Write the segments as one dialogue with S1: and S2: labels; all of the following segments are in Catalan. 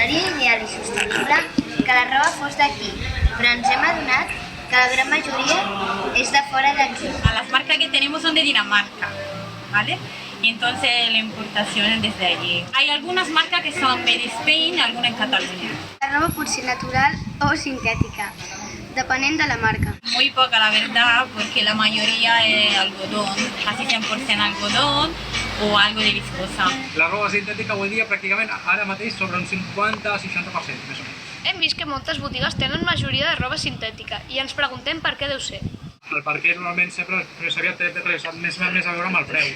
S1: necessari, ideal i sostenible que la roba fos d'aquí, però ens hem adonat que la gran majoria és de fora d'aquí.
S2: Las marcas que tenemos son de Dinamarca, ¿vale? Y entonces la importación es desde allí. Hay algunas marcas que son made in Spain, algunas en Cataluña.
S1: La roba pot ser natural o sintètica, depenent de la marca.
S2: Muy poca la verdad, porque la mayoría es algodón, casi 100% algodón o algo de viscosa.
S3: La roba sintètica avui dia pràcticament ara mateix sobre un 50-60%, més o menys.
S4: Hem vist que moltes botigues tenen majoria de roba sintètica i ens preguntem per què deu ser.
S3: El perquè normalment sempre s'havia més a veure amb el preu.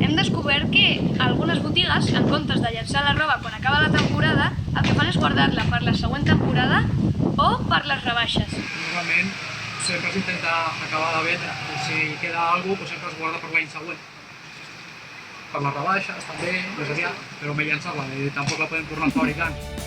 S4: Hem descobert que algunes botigues, en comptes de llançar la roba quan acaba la temporada, el que fan és guardar-la per la següent temporada o per les rebaixes.
S3: Normalment sempre s'intenta acabar de vendre, si queda alguna cosa sempre es guarda per l'any següent. Per les rebaixes també, més aviat, però més llançar-la, tampoc la podem tornar al fabricant.